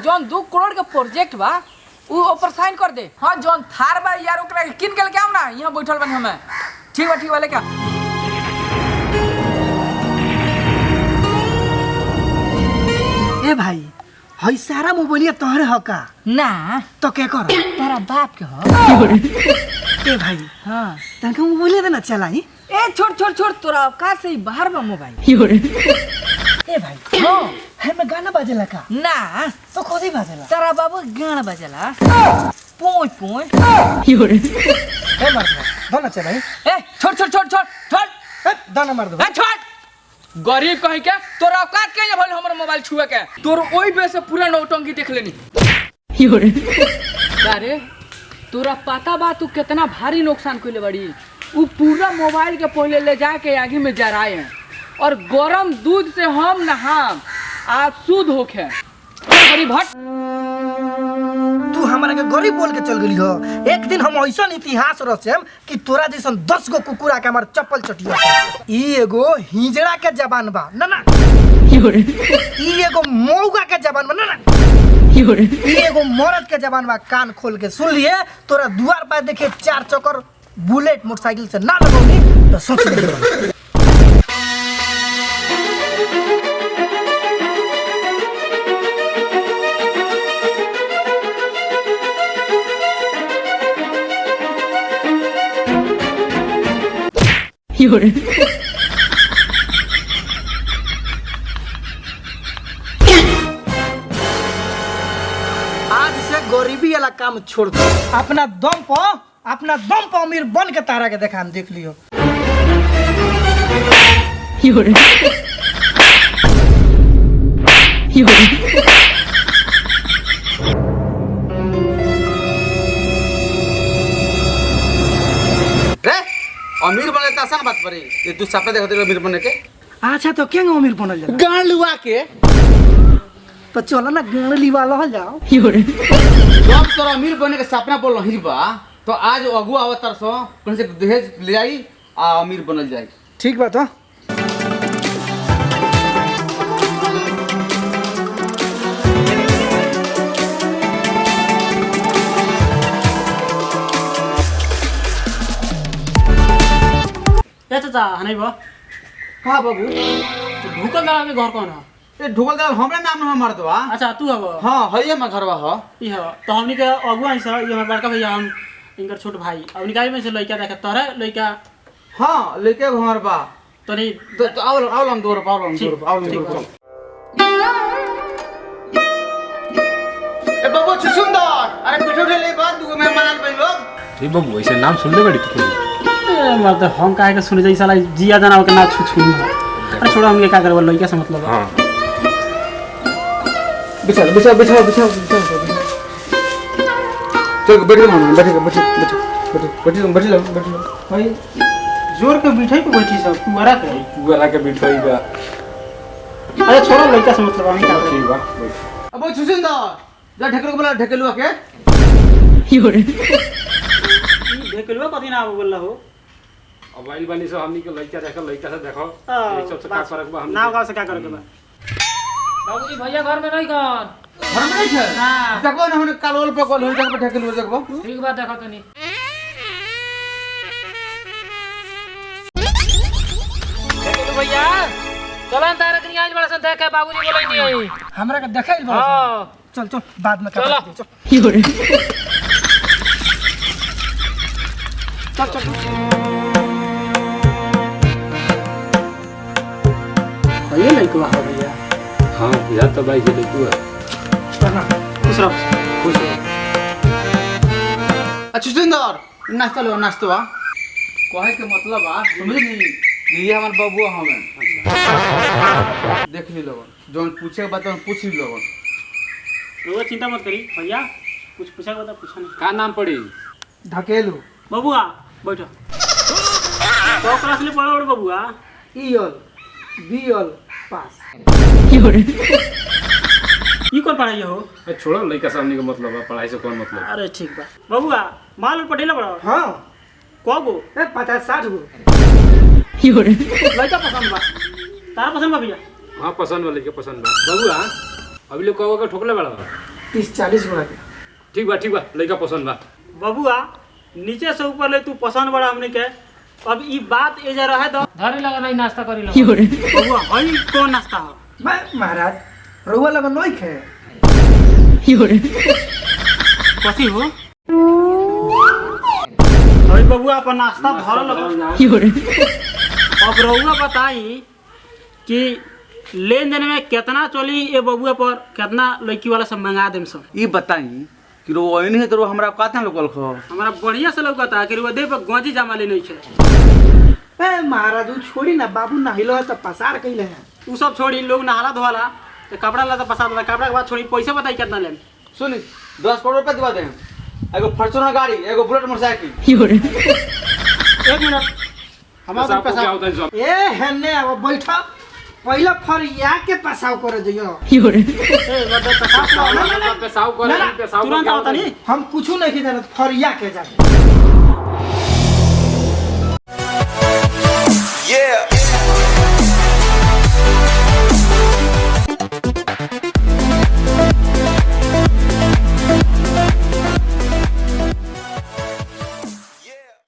जौन 2 करोड़ के प्रोजेक्ट बा उ ऊपर साइन कर दे। हाँ जौन थार बा यार ओकरा किन के लेके आऊ ना, यहाँ बैठल बन हमें। ठीक बा लेके आ। ए भाई हई सारा मोबाइल तोहरे ह का? ना तो क्या कर तारा बाप के हो। ए भाई हाँ तनका मोबाइल देना चलाई। ए छोड़ तोरा औकात से बाहर बा मोबाइल। ए भाई हाँ हमें गाना बजेला का? ना तो खोदी बजेला तारा बाबू गाना बजेला पोय पोय। ए मार दो दोना चलाई। ए छोड़ ए दाना मार दो। ए छोड़ गरीब कहीं के तोरा औकात के भल हमर मोबाइल छुए के तोर ओई बे से पूरा नौटंकी देख लेनी। अरे तोरा पता बा तू कितना भारी नुकसान कइले बड़ी। उ पूरा मोबाइल के पहले ले जाके आगे में जराए हैं और गरम दूध से हम नहाम आज शुद्ध होखे। गरीब हट तू हमारा के गरीब बोल के चल गई हो। एक दिन हम ऐसा इतिहास रचेम कि तोरा जैसन 10 गो कुकुरा के हमार चप्पल चटिया। ई एगो हिजड़ा के जबान बा ना ई एगो मौगा के जबान बा ना ई एगो मर्द के जबान बा। कान खोल के सुन लिए तोरा दुआर पर देखे 4 चक्कर बुलेट मोटरसाइकिल से ना लगौनी तो सोच ले। आज से गरीबी वाला काम छोड़ दो। अपना दम पर अमीर बन के तारा के देखा देख लियो। अमीर बने तो आसान बात पड़ी। ये तू सपना देखते अमीर बने के। अच्छा तो क्या अमीर बनल जाला? गाड़ लुआ के तो चलो ना गाड़ लिवा लहल जाओ। जब तोरा अमीर बने के सपना बोल रही बा तो आज अगुआ अवतार सो कहीं से दहेज ले आई आ अमीर बनल जाए। ठीक बात हो। चाचा हनै बा हां बाबू ढुकल दाल के घर कौन है? ए ढुकल दाल हमरे नाम न मार दवा। अच्छा तू हबो? हां हइए में घरवा ह ई ह तो हमनी के अगुआ से ये हमर बड़का भैया हम इनकर छोट भाई अब निकाय में से लइका देखे तोरे लइका। हां लेके हमर बा तनी तो आओ हम दूर आओ ए बाबू सुंदर अरे पिठो ले बात दू में मानल बन लोग। ए बाबू ऐसे नाम सुन ले बड़ी तू। मत हम काहे के सुने जई साला जिया जाना के ना छू अरे छोड़ हम क्या करबो लइका से मतलब। हां बिछा चल बैठ लो भाई जोर के बिठाई पे बैठी सब पुअरा के बिठोई बा। अरे छोड़ो लइका से मतलब हम का ठीक बा। अब सुंदर जा ढकेलू बोला ढकेलू के ढेकलुआ कथि ना बोलला हो। अब आइल बानी से हमनी के लइका से देखो ये सब से का फर्क बा। हम नाव गांव से का करे के बा? बाबूजी भैया घर में नहीं कौन घर में नहीं है हां देखो ना हमने कालोल पे कॉल हो जाके ढकेलू देखबो। ठीक बात देखो तनी देखो भैया चलन तारा कनी आज बड़ा सन देखे बाबूजी बोलै नहीं आई हमरा के देखाइल बा। हां चल बाद में चलो। चल ये लइका हो भैया। हां बुझा तो भाई जे तू है। चल खुश रहो। खुश हो। अच्छा सुंदर नाश्ता लो नाश्ता कहे के मतलब आ समझ नहीं ये हमार बबुआ हमें देख ली लोग जोन पूछे के बात पूछ ली लोग। रोज चिंता मत करी भैया कुछ पूछा बता पूछा नहीं। का नाम पड़ी? ढकेलू बबुआ बैठो। तो क्लास ले पढ़ो रे बबुआ। ईयल बीयल पास। ई कौन पढ़ाई हो? ए छोड़ो लइका से हमनी के मतलब है पढ़ाई से कौन मतलब। अरे ठीक बा बबुआ माल पढ़ेला बड़ा हां कगो? 50-60 गो। लइका पसंद बा तारा पसंद बा भैया? हां पसंद वाले के पसंद बा। बबुआ अभी लोग कहोगे ठोकले बड़ा 30-40 गोड़ा के। ठीक बा लड़का पसंद बा। बबुआ नीचे से ऊपर ले तू पसंद बड़ा हमने के। अब ई बात ए जा रहा है तो धरे लगा नहीं नाश्ता करी लगा बबुआ हई कौन नाश्ता हो मैं महाराज रउआ लगन नहीं खे। कथी हो हई बबुआ अपन नाश्ता धरल अब रउआ बताई कि लेन देन में कितना चली ये बबुआ पर कितना लड़की वाला सब मंगा देम सब ई बताई कि रो ओइने है तो हमरा कातना लोकल खो हमारा बढ़िया से लौकता कि वो दे पर गंजी जमा ले नहीं छे ए महाराज उ छोड़ी ना बाबू नहिलो है तो पसार कइले है। उ सब छोड़ी लोग नहाला धोला तो कपड़ा ला तो पसा दे कपड़ा के बाद छोड़ी पैसा बताई कितना लेम सुन 10 करोड़ रुपया दिवा दे एगो फॉर्च्यूनर गाड़ी एगो बुलेट मोटरसाइकिल 1 मिनट हमारा साहब को पैसा क्या होता है सब? ए हेने अब बैठा पहले फरिया के पसाव करे जइयो। ए बड़ा पैसा पेशाब करे ना, ना, पेशाब तुरंत क्या आता होता है? नहीं हम कुछ नहीं जानत फरिया के जाने।